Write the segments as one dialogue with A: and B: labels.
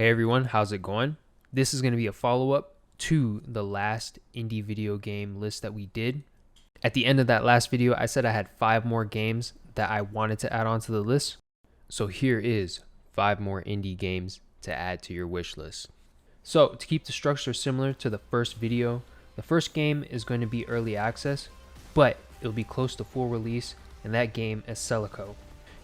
A: Hey everyone, how's it going? This is going to be a follow-up to the last indie video game list that we did. At the end of that last video, I said I had 5 more games that I wanted to add onto the list. So here is 5 more indie games to add to your wish list. So to keep the structure similar to the first video, the first game is going to be early access, but it'll be close to full release, and that game is Selaco.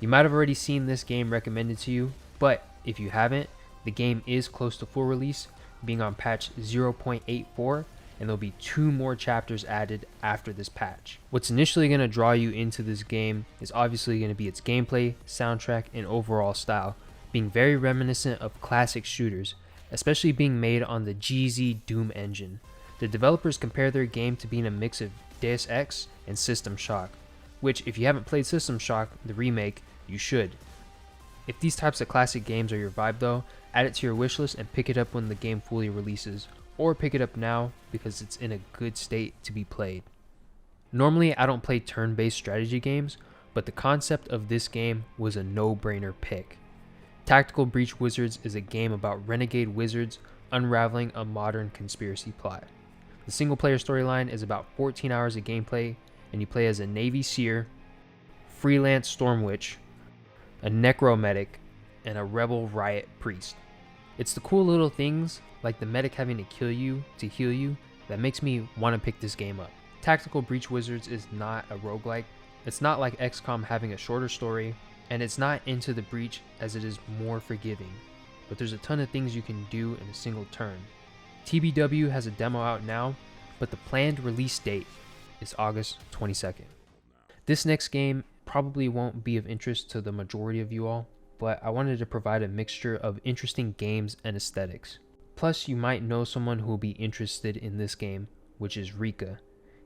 A: You might have already seen this game recommended to you, but if you haven't, the game is close to full release, being on patch 0.84, and there'll be 2 more chapters added after this patch. What's initially going to draw you into this game is obviously going to be its gameplay, soundtrack, and overall style, being very reminiscent of classic shooters, especially being made on the GZ Doom engine. The developers compare their game to being a mix of Deus Ex and System Shock, which if you haven't played System Shock, the remake, you should. If these types of classic games are your vibe though, add it to your wishlist and pick it up when the game fully releases, or pick it up now because it's in a good state to be played. Normally I don't play turn-based strategy games, but the concept of this game was a no-brainer pick. Tactical Breach Wizards is a game about renegade wizards unraveling a modern conspiracy plot. The single-player storyline is about 14 hours of gameplay, and you play as a Navy Seer, freelance Storm Witch, a Necromedic, and a Rebel Riot Priest. It's the cool little things, like the medic having to kill you to heal you, that makes me want to pick this game up. Tactical Breach Wizards is not a roguelike. It's not like XCOM having a shorter story, and it's not Into the Breach as it is more forgiving, but there's a ton of things you can do in a single turn. TBW has a demo out now, but the planned release date is August 22nd. This next game probably won't be of interest to the majority of you all, but I wanted to provide a mixture of interesting games and aesthetics. Plus, you might know someone who will be interested in this game, which is REKA.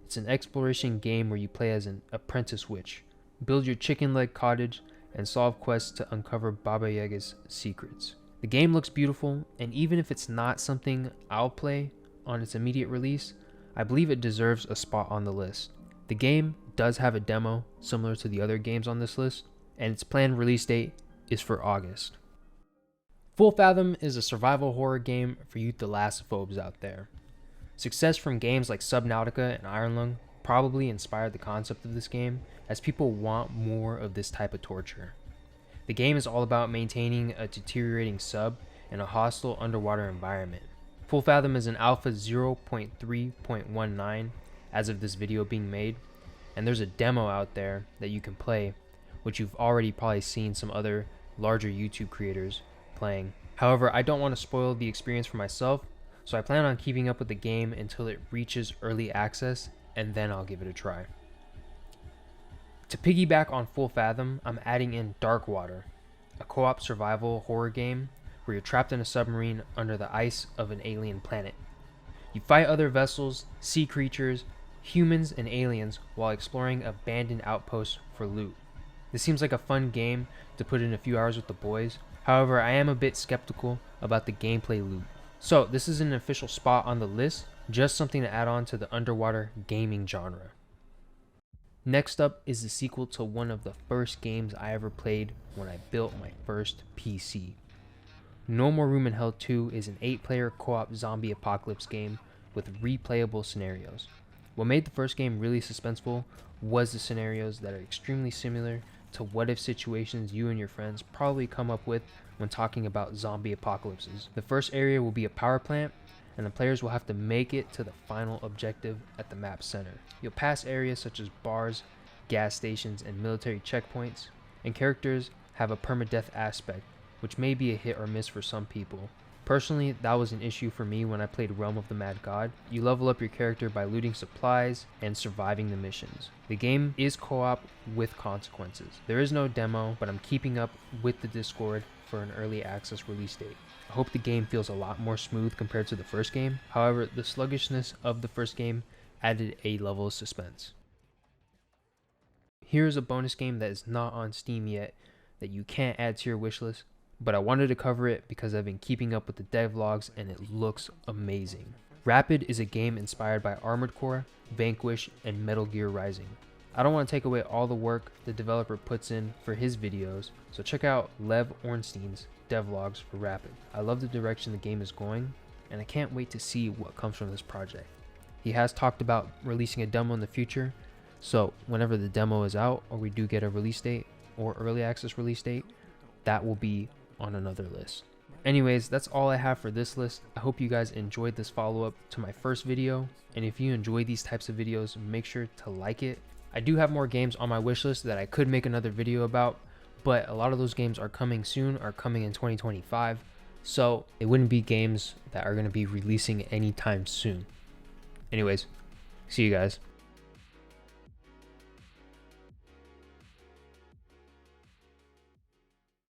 A: It's an exploration game where you play as an apprentice witch, build your chicken leg cottage, and solve quests to uncover Baba Yaga's secrets. The game looks beautiful, and even if it's not something I'll play on its immediate release, I believe it deserves a spot on the list. The game does have a demo similar to the other games on this list, and its planned release date is for August. Full Fathom is a survival horror game for you thalassophobes out there. Success from games like Subnautica and Iron Lung probably inspired the concept of this game, as people want more of this type of torture. The game is all about maintaining a deteriorating sub in a hostile underwater environment. Full Fathom is an alpha 0.3.19 as of this video being made, and there's a demo out there that you can play, which you've already probably seen some other larger YouTube creators playing. However, I don't want to spoil the experience for myself, so I plan on keeping up with the game until it reaches early access, and then I'll give it a try. To piggyback on Full Fathom, I'm adding in DarkWater, a co-op survival horror game where you're trapped in a submarine under the ice of an alien planet. You fight other vessels, sea creatures, humans, and aliens while exploring abandoned outposts for loot. This seems like a fun game to put in a few hours with the boys. However, I am a bit skeptical about the gameplay loop. So this is an official spot on the list, just something to add on to the underwater gaming genre. Next up is the sequel to one of the first games I ever played when I built my first PC. No More Room in Hell 2 is an 8-player co-op zombie apocalypse game with replayable scenarios. What made the first game really suspenseful was the scenarios that are extremely similar to what-if situations you and your friends probably come up with when talking about zombie apocalypses. The first area will be a power plant, and the players will have to make it to the final objective at the map center. You'll pass areas such as bars, gas stations, and military checkpoints, and characters have a permadeath aspect, which may be a hit or miss for some people. Personally, that was an issue for me when I played Realm of the Mad God. You level up your character by looting supplies and surviving the missions. The game is co-op with consequences. There is no demo, but I'm keeping up with the Discord for an early access release date. I hope the game feels a lot more smooth compared to the first game. However, the sluggishness of the first game added a level of suspense. Here's a bonus game that is not on Steam yet that you can't add to your wishlist, but I wanted to cover it because I've been keeping up with the devlogs and it looks amazing. R.A.P.I.D is a game inspired by Armored Core, Vanquish, and Metal Gear Rising. I don't want to take away all the work the developer puts in for his videos, so check out Lev Ornstein's devlogs for R.A.P.I.D. I love the direction the game is going, and I can't wait to see what comes from this project. He has talked about releasing a demo in the future, so whenever the demo is out or we do get a release date or early access release date, that will be on another list. Anyways, that's all I have for this list. I hope you guys enjoyed this follow-up to my first video, and if you enjoy these types of videos, make sure to like it. I do have more games on my wish list that I could make another video about, but a lot of those games are coming soon, are coming in 2025, so it wouldn't be games that are going to be releasing anytime soon. Anyways, see you guys.